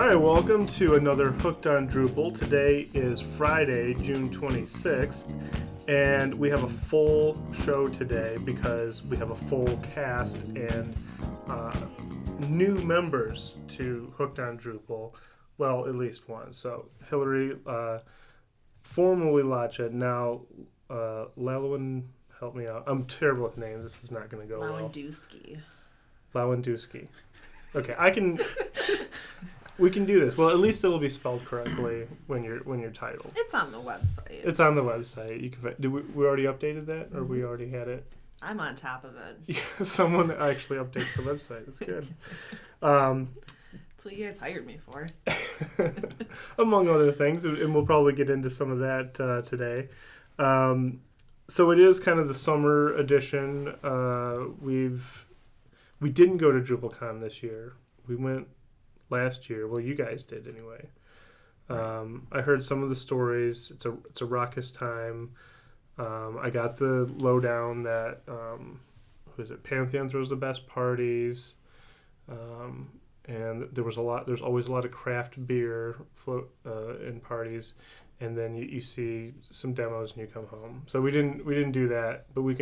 Hi, welcome to another Hooked on Drupal. Today is Friday, June 26th, and we have a full show today because we have a full cast and new members to Hooked on Drupal. Well, at least one. So, Hillary, formerly Lacha, now Lalwin, help me out. I'm terrible with names. This is not going to go well. Lawandowski. Okay, we can do this. Well, at least it'll be spelled correctly when you're titled. It's on the website. It's on the website. You can. Did we already updated that, or we already had it? I'm on top of it. Yeah, someone actually updates the website. That's good. That's what you guys hired me for. Among other things, and we'll probably get into some of that today. So it is kind of the summer edition. We didn't go to DrupalCon this year. We went last year. Well, you guys did anyway. I heard some of the stories. It's a raucous time. I got the lowdown that Pantheon throws the best parties, and there's always a lot of craft beer in parties, and then you see some demos and you come home. So we didn't do that, but we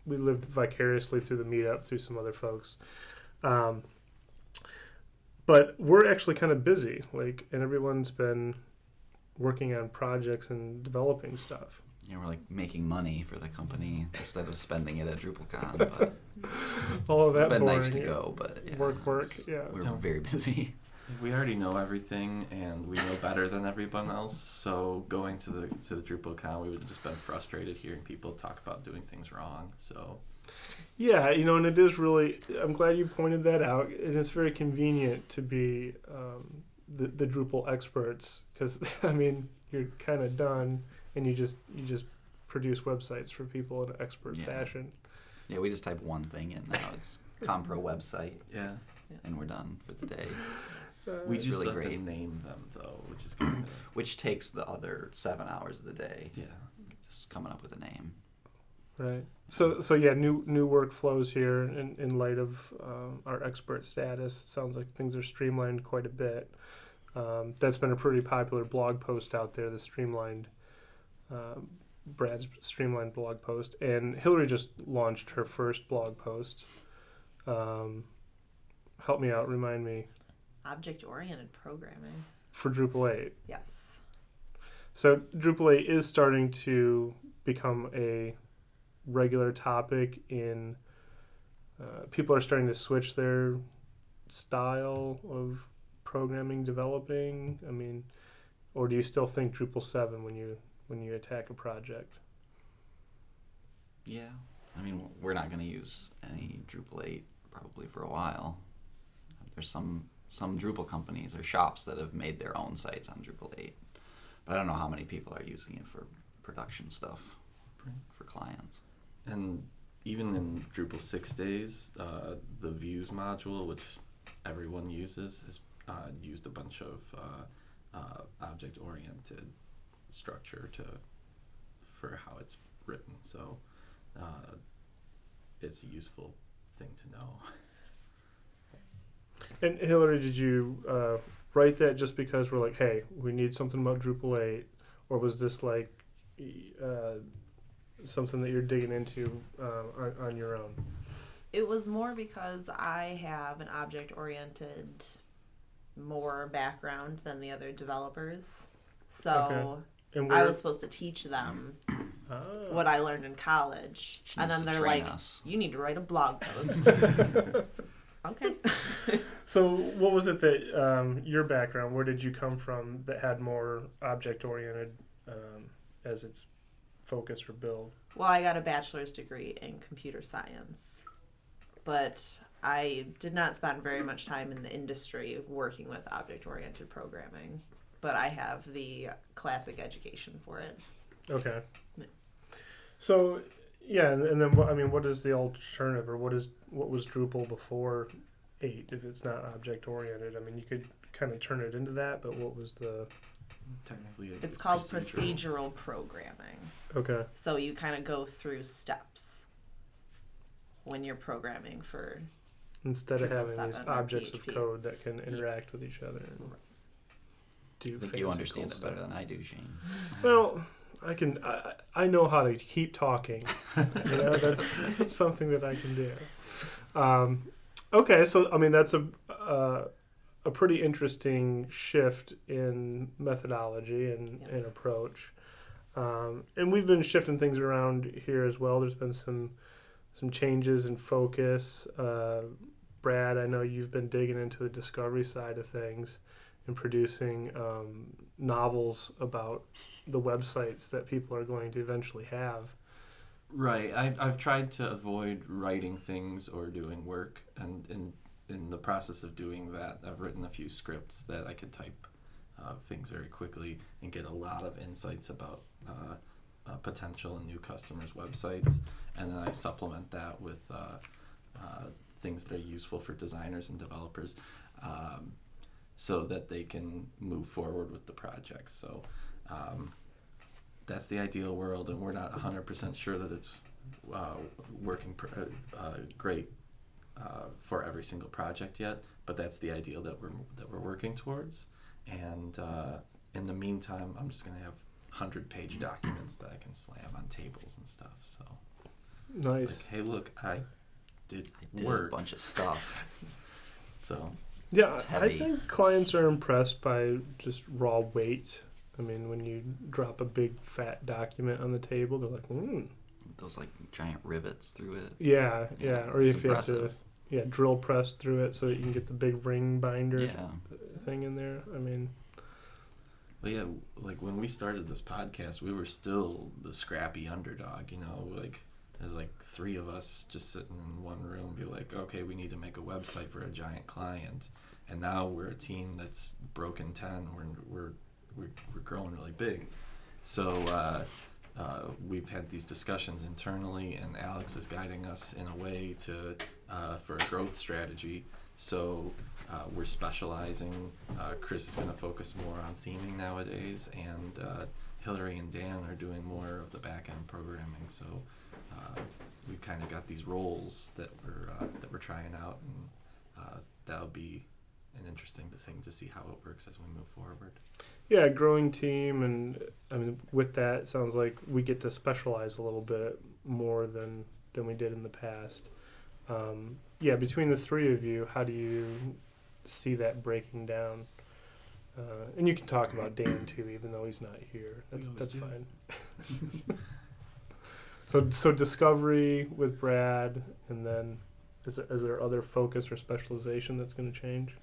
lived vicariously through the meetup through some other folks. But we're actually kind of busy, and everyone's been working on projects and developing stuff. Yeah, we're making money for the company instead of spending it at DrupalCon. But all of that it's been boring, nice to go, but yeah, work. Yeah, we're very busy. We already know everything, and we know better than everyone else. So going to the DrupalCon, we would have just been frustrated hearing people talk about doing things wrong. So. Yeah, and it is really, I'm glad you pointed that out, and it's very convenient to be the Drupal experts, because, you're kind of done, and you just produce websites for people in an expert fashion. Yeah, we just type one thing in now. It's Compro website. Yeah. And we're done for the day. We just really have great. to name them, though, which is kind of... Which takes the other 7 hours of the day. Yeah. Just coming up with a name. Right. So yeah, new workflows here in light of our expert status. It sounds like things are streamlined quite a bit. That's been a pretty popular blog post out there, Brad's streamlined blog post. And Hillary just launched her first blog post. Help me out, remind me. Object-oriented programming. For Drupal 8. Yes. So Drupal 8 is starting to become a regular topic in people are starting to switch their style of programming, developing. Or do you still think Drupal 7 when you attack a project? Yeah. We're not going to use any Drupal 8 probably for a while. There's some Drupal companies or shops that have made their own sites on Drupal 8. But I don't know how many people are using it for production stuff for clients. And even in Drupal 6 days, the views module, which everyone uses, has used a bunch of object-oriented structure for how it's written. So it's a useful thing to know. And Hillary, did you write that just because we're like, hey, we need something about Drupal 8, or was this something that you're digging into on your own? It was more because I have an object-oriented more background than the other developers. So I was supposed to teach them what I learned in college. And then they're like, you need to write a blog post. Okay. So what was it that your background, where did you come from that had more object-oriented as its focus or build? Well, I got a bachelor's degree in computer science, but I did not spend very much time in the industry working with object-oriented programming, but I have the classic education for it. Okay. Yeah. So, yeah, and then what is the alternative, or what was Drupal before 8 if it's not object-oriented? You could kind of turn it into that, but what was the... Technically, it's called procedural programming. Okay. So you kind of go through steps when you're programming for instead of having these objects PHP. of code that can interact with each other. do. I think you understand it better than I do, Shane. Well, I know how to keep talking. That's something that I can do. Okay, so I mean that's a pretty interesting shift in methodology and approach. And we've been shifting things around here as well. There's been some changes in focus. Brad, I know you've been digging into the discovery side of things and producing novels about the websites that people are going to eventually have. Right. I've tried to avoid writing things or doing work, and in the process of doing that, I've written a few scripts that I could type things very quickly and get a lot of insights about potential and new customers' websites, and then I supplement that with things that are useful for designers and developers, so that they can move forward with the project. So that's the ideal world, and we're not 100% sure that it's working great for every single project yet, but that's the ideal that we're working towards. And in the meantime, I'm just going to have 100-page documents that I can slam on tables and stuff. So nice. Like, hey, look, I did a work. bunch of stuff. So yeah, I think clients are impressed by just raw weight. I mean, when you drop a big fat document on the table, they're like, Those like giant rivets through it. Yeah. Or if impressive. you have to drill press through it so that you can get the big ring binder Yeah. thing in there. I mean, well, yeah, like when we started this podcast, we were still the scrappy underdog, like there's like 3 of us just sitting in one room, be like, okay, we need to make a website for a giant client. And now we're a team that's broken 10. We're growing really big. So we've had these discussions internally, and Alex is guiding us in a way for a growth strategy. So we're specializing. Chris is going to focus more on theming nowadays, and Hillary and Dan are doing more of the back-end programming. So we've kind of got these roles that we're trying out, and that'll be an interesting thing to see how it works as we move forward. yeah, growing team, and I mean, with that, it sounds like we get to specialize a little bit more than we did in the past. Between the 3 of you, how do you see that breaking down? And you can talk about Dan too, even though he's not here. That's fine. So discovery with Brad, and then is there other focus or specialization that's going to change?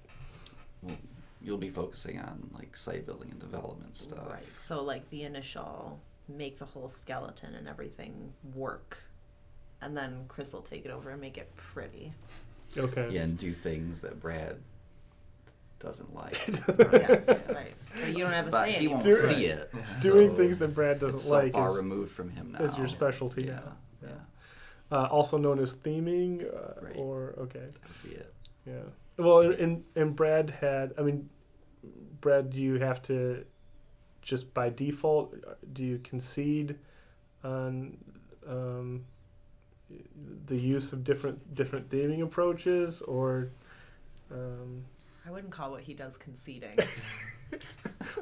Well, you'll be focusing on like site building and development stuff. Right. So like the initial, make the whole skeleton and everything work, and then Chris will take it over and make it pretty. Okay. Yeah, and do things that Brad doesn't like. Yes, right. But you don't have a But say he won't anymore. see it. Doing so things that Brad doesn't it's so like far removed from him now. is your specialty Yeah. now. Also known as theming, Right. or okay. That would be it. Yeah. Well, and Brad Brad, do you have to just by default, do you concede on the use of different theming approaches, or I wouldn't call what he does conceding.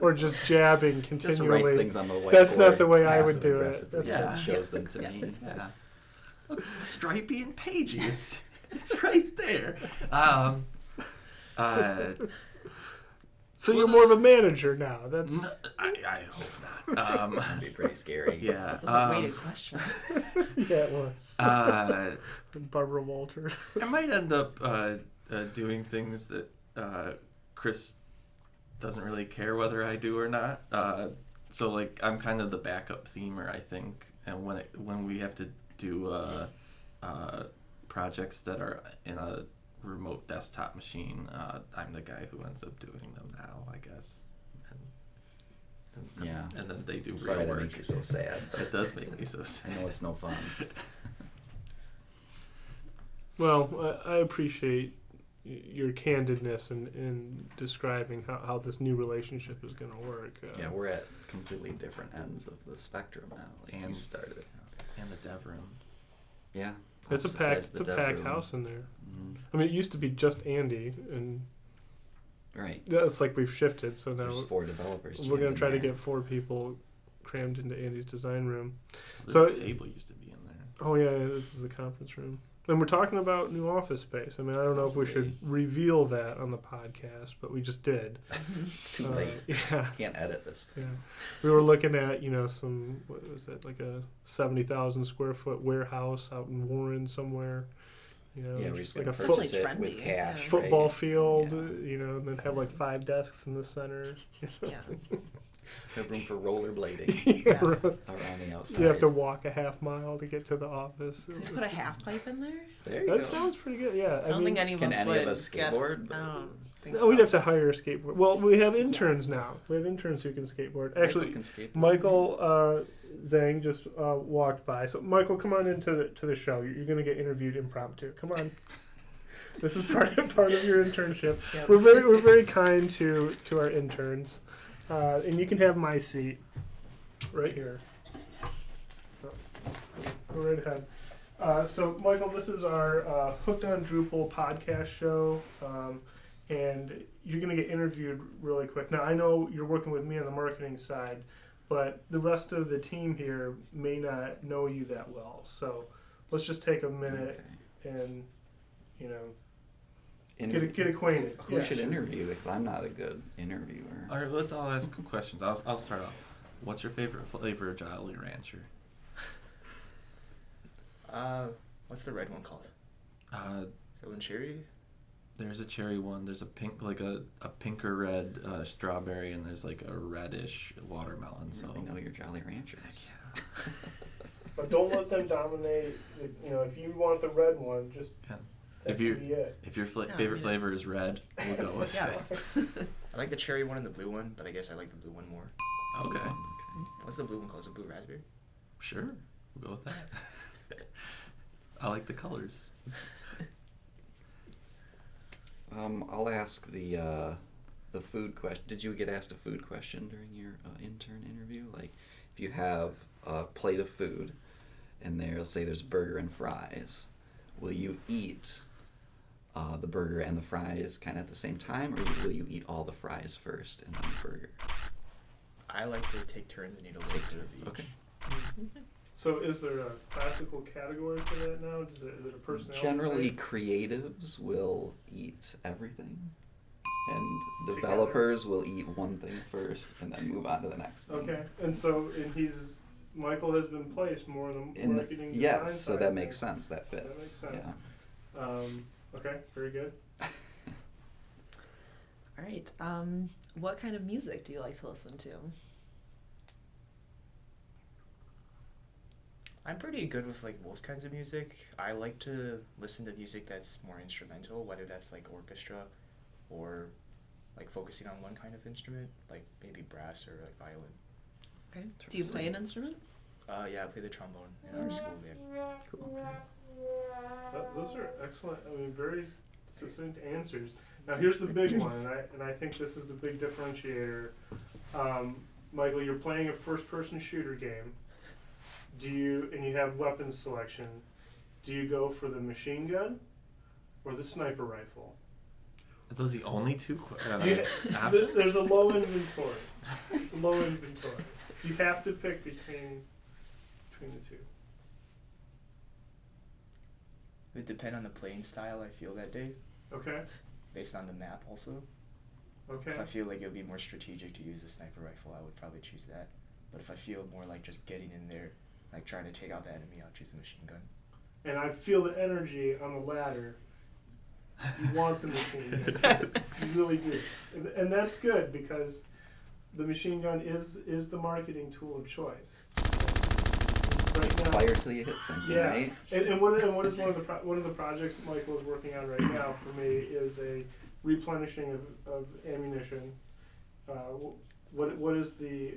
or just jabbing continually? Just writes things on the whiteboard. That's not the way I would do it. Passive-aggressively That's shows them to me. Yeah. Look, it's stripy and pagey. It's right there. So you're more of a manager now. That's No, I hope not. That'd be pretty scary. Yeah. That was a weighted question. yeah, it was. Barbara Walters. I might end up doing things that Chris doesn't really care whether I do or not. So like I'm kind of the backup themer, I think. And when we have to do projects that are in a remote desktop machine, I'm the guy who ends up doing them now, I guess. Yeah. And then they do Sorry real that work. makes you so sad. But It does make me so sad. I know it's no fun. Well, I appreciate your candidness in describing how this new relationship is going to work. Yeah, we're at completely different ends of the spectrum now. Like you And- started. And the dev room. Yeah. It's a opposite packed sides of the dev room. house in there. Mhm. I mean, it used to be just Andy, and Right. Yeah, it's like we've shifted. So now There's 4 developers. we're going to try to there. get 4 people crammed into Andy's design room. This So table used to be in there. Oh yeah, this is the conference room. And we're talking about new office space. I mean, I don't know if we should reveal that on the podcast, but we just did. It's too late. Yeah. Can't edit this thing. Yeah. We were looking at, some, what was that, like a 70,000 square foot warehouse out in Warren somewhere. Yeah, we're just just like going a to purchase it with cash. football right? field, Yeah. And then have like 5 desks in the center. Yeah. Have room for rollerblading Yeah, Yes. around the outside. you have to walk a half mile to get to the office. Could you put a half pipe in there? There you That go. sounds pretty good, yeah. I don't think any of Can us any would of us get- skateboard? I don't think No, so. we'd have to hire a skateboard. Well, we have interns now. We have interns who can skateboard. Actually, Michael can skateboard. Michael Zhang just walked by. So, Michael, come on into the show. You're going to get interviewed impromptu. Come on. This is part of your internship. Yep. We're very kind to our interns, and you can have my seat right here. Go right ahead. So, Michael, this is our Hooked on Drupal podcast show, and you're going to get interviewed really quick. Now, I know you're working with me on the marketing side, but the rest of the team here may not know you that well. So, let's just take a minute and, get acquainted. Who Yeah, should sure. interview? Because I'm not a good interviewer. All right, let's all ask questions. I'll start off. What's your favorite flavor of Jolly Rancher? What's the red one called? Is that one cherry? There's a cherry one. There's a pink, like a pinker red strawberry, and there's like a reddish watermelon. So You know your Jolly Ranchers. But don't let them dominate. If you want the red one, just that if can you be it. if your Yeah, favorite yeah. flavor is red, we'll go with Yeah. it. I like the cherry one and the blue one, but I guess I like the blue one more. Okay, What's the blue one called? Is it blue raspberry? sure, we'll go with that. I like the colors. I'll ask the food question. Did you get asked a food question during your intern interview? Like, if you have a plate of food, and there's burger and fries, will you eat the burger and the fries kind of at the same time, or will you eat all the fries first and then the burger? I like to take turns and eat a little bit of each. Okay. So is there a classical category for that now? Is it a personality Generally, type? creatives will eat everything, and Together. developers will eat one thing first and then move on to the next thing. Okay, and Michael has been placed more in the marketing design Yes, so side that of makes things. sense. That fits. makes sense. Yeah. Okay, very good. All right. What kind of music do you like to listen to? I'm pretty good with like most kinds of music. I like to listen to music that's more instrumental, whether that's like orchestra or like focusing on one kind of instrument, like maybe brass or like violin. Okay. Do you play an instrument? Yeah, I play the trombone in our school band. Cool. Those are excellent. I mean, very succinct answers. Now here's the big one, and I think this is the big differentiator. Michael, you're playing a first-person shooter game. And you have weapons selection. Do you go for the machine gun or the sniper rifle? Are those the only two Yeah, options? there's a low inventory. It's a low inventory. You have to pick between the two. It would depend on the playing style I feel that day, Okay. based on the map also. Okay. If I feel like it would be more strategic to use a sniper rifle, I would probably choose that. But if I feel more like just getting in there, like trying to take out the enemy, I'll choose the machine gun. And I feel the energy on the ladder. You want the machine gun. You really do. And that's good because the machine gun is the marketing tool of choice. Right now, Fire till you hit something, yeah. right? And what is one of the projects that Michael is working on right now for me is a replenishing of ammunition. What is the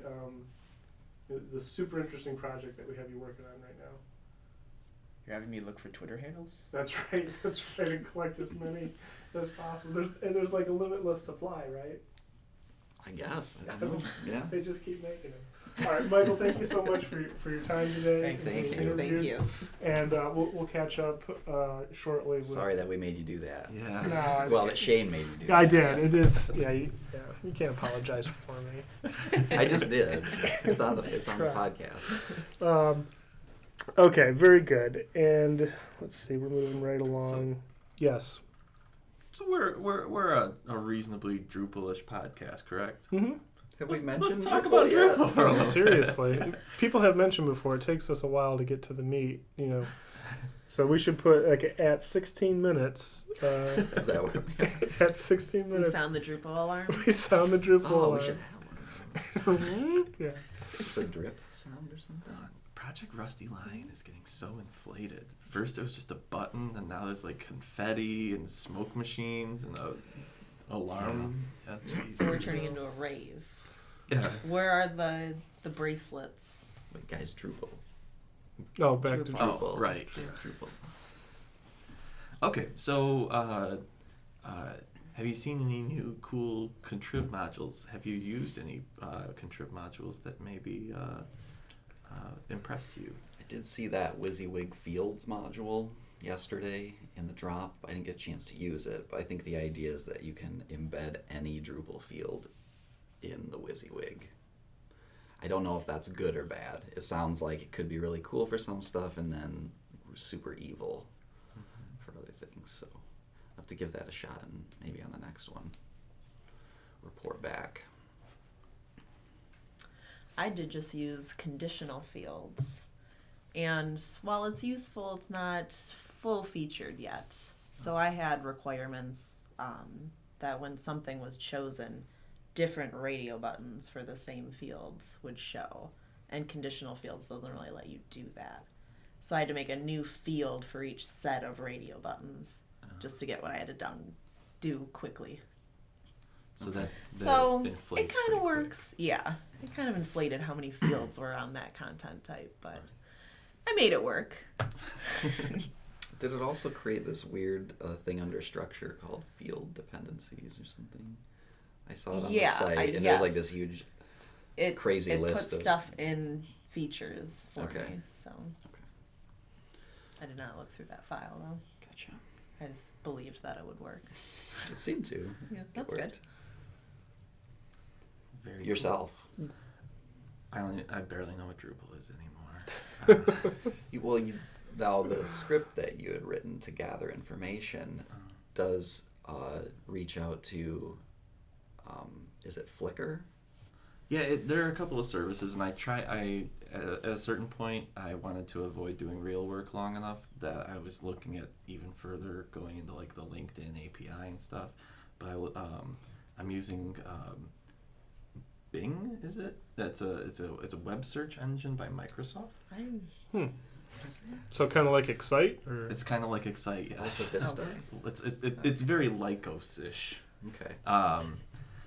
super interesting project that we have you working on right now? You're having me look for Twitter handles? That's right. And collect as many as possible. There's like a limitless supply, right? I guess. I don't know. Yeah. They just keep making them. All right, Michael, thank you so much for your time today. Thank you. And we'll catch up shortly. With... Sorry that we made you do that. Yeah. No, Well, that Shane made you do that. I did. It is. Yeah, you can't apologize for me. I just did. It's on the podcast. Okay, very good. And let's see, we're moving right along. Yes. So we're a reasonably Drupalish podcast, correct? Mm-hmm. Have we mentioned let's talk Drupal about yet? Drupal. Seriously, people have mentioned before. It takes us a while to get to the meat, So we should put like at 16 minutes. Is that what At 16 minutes. We sound the Drupal alarm. We sound the Drupal alarm. we should have one of those. Yeah. It's a drip sound or something. Project Rusty Line is getting so inflated. First it was just a button, and now there's like confetti and smoke machines and a alarm. Yeah, So we're turning into a rave. yeah. Where are the bracelets? Wait, guys, Drupal. Oh, back to Drupal. Drupal. Oh, right. Yeah, Drupal. Okay, so have you seen any new cool contrib modules? Have you used any contrib modules that maybe impressed you? I did see that WYSIWYG Fields module yesterday in the drop. I didn't get a chance to use it, but I think the idea is that you can embed any Drupal field in the WYSIWYG. I don't know if that's good or bad. It sounds like it could be really cool for some stuff and then super evil for other things. So I'll have to give that a shot and maybe on the next one report back. I did just use conditional fields. And while it's useful, it's not full featured yet. So I had requirements that when something was chosen, different radio buttons for the same fields would show. And conditional fields doesn't really let you do that. So I had to make a new field for each set of radio buttons just to get what I had to do quickly. So that So inflates it kind of pretty quick. works. Yeah, it kind of inflated how many fields were on that content type, but I made it work. Did it also create this weird thing under structure called field dependencies or something? I saw it on the site, and it was like this huge, crazy list It of put stuff in features for Okay. me, so I did not look through that file though. Gotcha. I just believed that it would work. It seemed to. Yeah, It that's worked. good. Very Yourself. cool. I barely know what Drupal is anymore. Now the script that you had written to gather information does reach out to, is it Flickr? Yeah, there are a couple of services, and at a certain point, I wanted to avoid doing real work long enough that I was looking at even further going into like the LinkedIn API and stuff. But I'm using Bing. Is it? It's a web search engine by Microsoft. So kind of like Excite, or It's kind of like Excite. Also Yes. Vista? It's very Lycos-ish. Okay.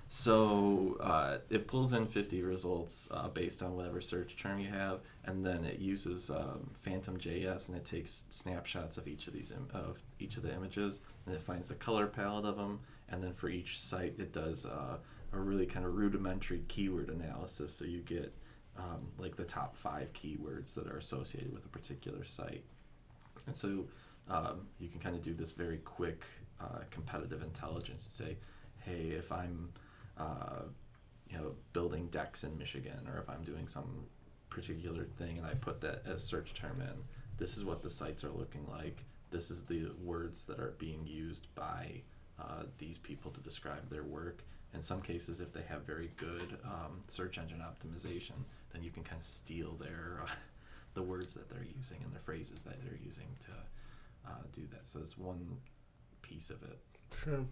So it pulls in 50 results based on whatever search term you have, and then it uses Phantom.js, and it takes snapshots of each of these each of the images, and it finds the color palette of them, and then for each site it does a really kind of rudimentary keyword analysis, so you get like the top 5 keywords that are associated with a particular site, and so you can kind of do this very quick competitive intelligence and say, hey, if I'm building decks in Michigan, or if I'm doing some particular thing and I put that as search term in, this is what the sites are looking like. This is the words that are being used by these people to describe their work. In some cases, if they have very good search engine optimization, then you can kind of steal their the words that they're using and the phrases that they're using to do that. So it's one piece of it. Sure.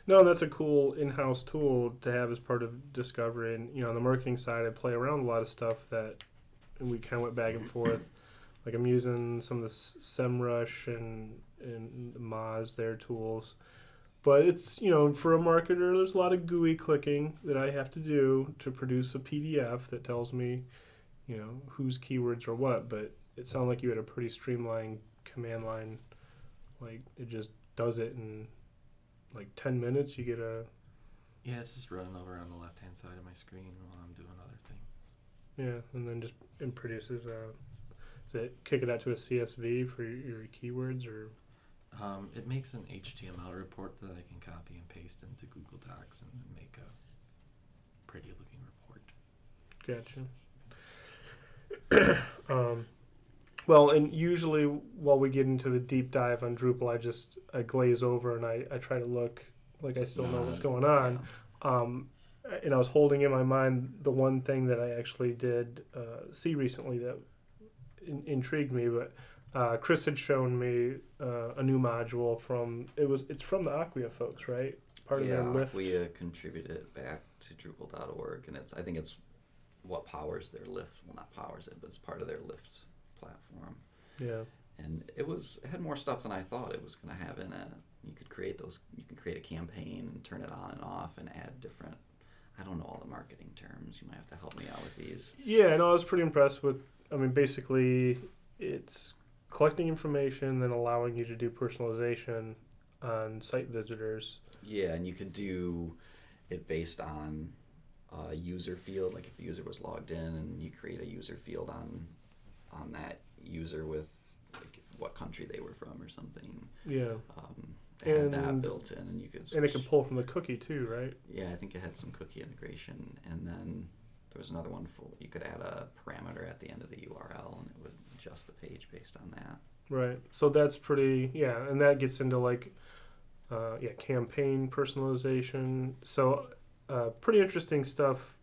No, that's a cool in-house tool to have as part of discovery. And, on the marketing side, I play around with a lot of stuff and we kind of went back and forth. Like I'm using some of the SEMrush and Moz, their tools. But it's, for a marketer, there's a lot of GUI clicking that I have to do to produce a PDF that tells me, whose keywords are what. But it sounded like you had a pretty streamlined command line. Like it just does it in like 10 minutes. You get Yeah, it's just running over on the left-hand side of my screen while I'm doing other things. Yeah, and then just it produces does it kick it out to a CSV for your keywords or? It makes an HTML report that I can copy and paste into Google Docs and then make a pretty looking report. Gotcha. Well, and usually while we get into the deep dive on Drupal, I glaze over and I try to look like I still know what's going on. Yeah. And I was holding in my mind the one thing that I actually did see recently that intrigued me, but Chris had shown me a new module it's from the Acquia folks, right? Part of their lift. Acquia contributed it back to Drupal.org, and I think it's what powers their lift. Well, not powers it, but it's part of their lift platform. Yeah. And it had more stuff than I thought it was going to have in it. You could create a campaign and turn it on and off and add different, I don't know all the marketing terms. You might have to help me out with these. Yeah, no, I was pretty impressed with, basically it's collecting information, then allowing you to do personalization on site visitors. Yeah, and you could do it based on a user field, like if the user was logged in and you create a user field on that user with like what country they were from or something. Yeah. It had that built in, and you could switch. And it could pull from the cookie too, right? Yeah, I think it had some cookie integration, and then there was another one for you could add a parameter at the end of the URL, and it would adjust the page based on that. Right. So that's pretty, and that gets into like, campaign personalization. So pretty interesting stuff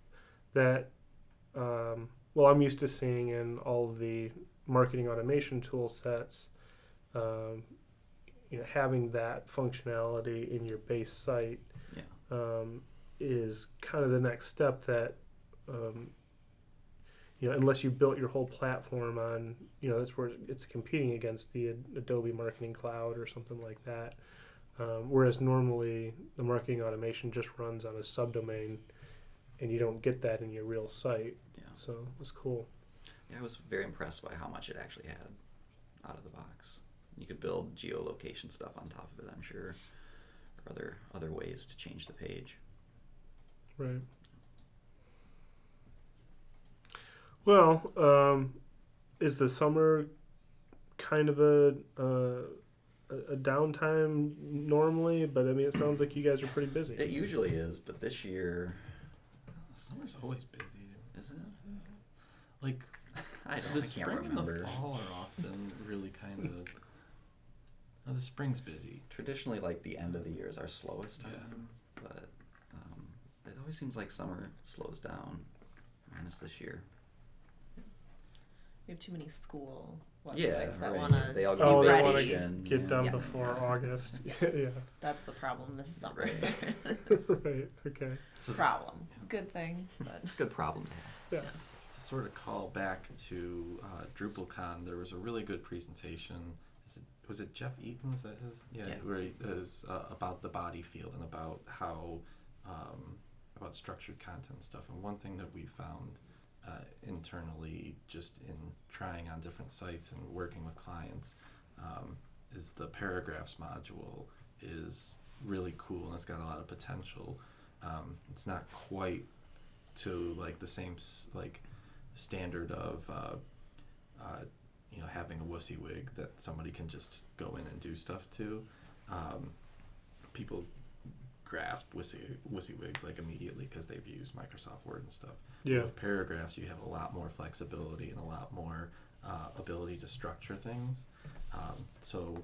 that, I'm used to seeing in all of the marketing automation tool sets. Having that functionality in your base site is kind of the next step that, unless you built your whole platform on, that's where it's competing against the Adobe Marketing Cloud or something like that. Whereas normally the marketing automation just runs on a subdomain and you don't get that in your real site. Yeah. So it's cool. Yeah, I was very impressed by how much it actually had out of the box. You could build geolocation stuff on top of it, I'm sure, or other ways to change the page. Right. Well, is the summer kind of a downtime normally? But it sounds like you guys are pretty busy. It usually is, but this year, summer's always busy, isn't it? Like I the can't spring remember. and the fall are often really kind of. The spring's busy. Traditionally, like the end of the year is our slowest time, but it always seems like summer slows down. Minus this year. We have too many school websites that right. want to. They all want to vacation. get done before August. Yeah. That's the problem this summer. Right. Right. Okay. So problem. Good thing, but it's a good problem to have. Yeah. To sort of call back to DrupalCon, there was a really good presentation. Was it Jeff Eaton? Was that his? Yeah. Where he is about the body field and about how about structured content stuff. And one thing that we found internally, just in trying on different sites and working with clients, is the paragraphs module is really cool and it's got a lot of potential. It's not quite to like the same standard of having a WYSIWYG that somebody can just go in and do stuff to. People grasp WYSIWYGs like immediately because they've used Microsoft Word and stuff. Yeah. With paragraphs, you have a lot more flexibility and a lot more ability to structure things. So,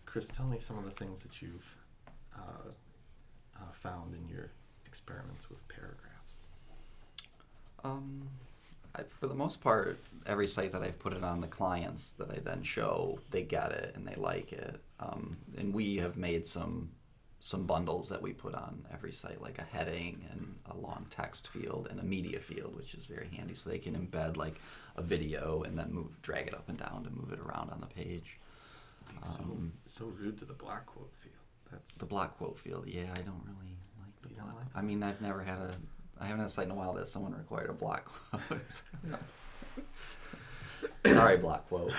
Chris, tell me some of the things that you've found in your experiments with paragraphs. For the most part, every site that I've put it on, the clients that I then show, they get it and they like it. And we have made some bundles that we put on every site, like a heading and a long text field and a media field, which is very handy, so they can embed like a video and then drag it up and down to move it around on the page. So rude to the block quote field. That's the block quote field. Yeah, I don't really like the block. Like I mean, I haven't had a site in a while that someone required a block quote. Sorry, block quote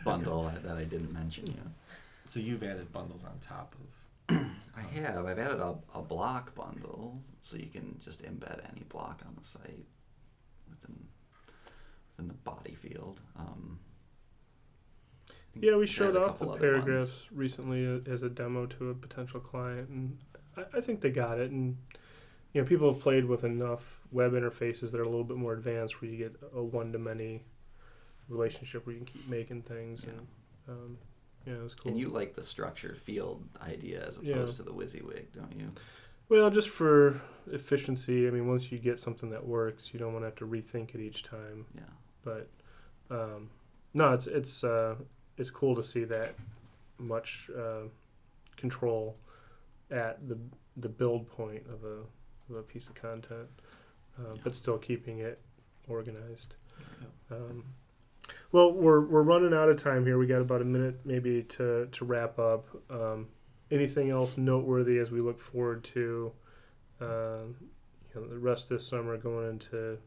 bundle that I didn't mention you. So you've added bundles on top of. I have. I've added a block bundle, so you can just embed any block on the site. within the body field. Yeah, we showed off the paragraphs recently as a demo to a potential client, and I think they got it. And people have played with enough web interfaces that are a little bit more advanced, where you get a one-to-many relationship where you can keep making things, and it was cool. And you like the structured field idea as opposed to the WYSIWYG, don't you? Well, just for efficiency. I mean, once you get something that works, you don't want to have to rethink it each time. Yeah. But no, it's cool to see that much control at the build point of a piece of content, but still keeping it organized. Well, we're running out of time here. We got about a minute maybe to wrap up. Anything else noteworthy as we look forward to the rest of this summer going into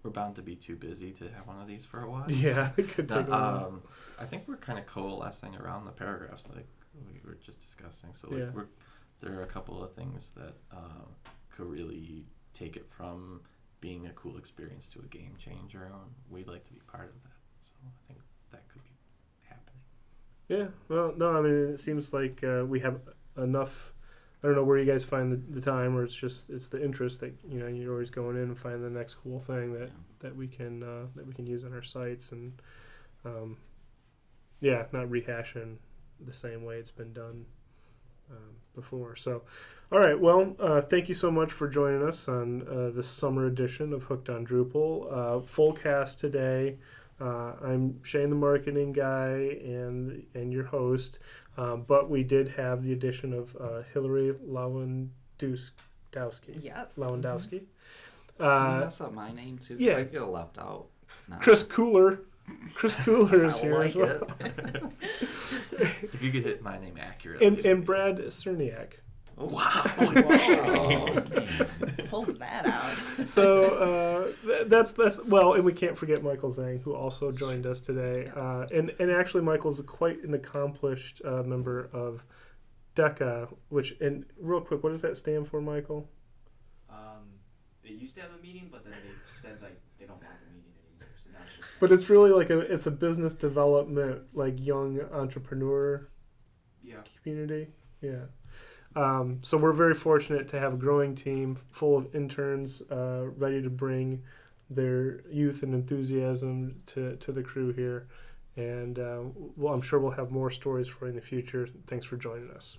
we're bound to be too busy to have one of these for a while. Yeah, it could take a while. I think we're kind of coalescing around the paragraphs like we were just discussing. So there are a couple of things that could really take it from being a cool experience to a game changer, and we'd like to be part of that. So I think that could be happening. Yeah, well, no, I mean, it seems like we have enough. I don't know where you guys find the time, or it's the interest that you're always going in and find the next cool thing that we can use on our sites, and not rehashing the same way it's been done before. So, all right, well, thank you so much for joining us on this summer edition of Hooked on Drupal. Full cast today. I'm Shane, the marketing guy, and your host. But we did have the addition of Hillary Lewandowski. Yes. Lewandowski. Can you mess up my name too? 'Cause I feel left out. Nah. Chris Cooler is here as well. If you could hit my name accurately. And Brad Cerniak. Wow. Pull that out. So that's well, and we can't forget Michael Zhang, who also joined us today. And actually, Michael's quite an accomplished member of DECA, and real quick, what does that stand for, Michael? They used to have a meeting, but then they said they don't want the meeting anymore. So now it's just. But it's really it's a business development, young entrepreneur community. Yeah. So we're very fortunate to have a growing team full of interns ready to bring their youth and enthusiasm to the crew here. And I'm sure we'll have more stories for you in the future. Thanks for joining us.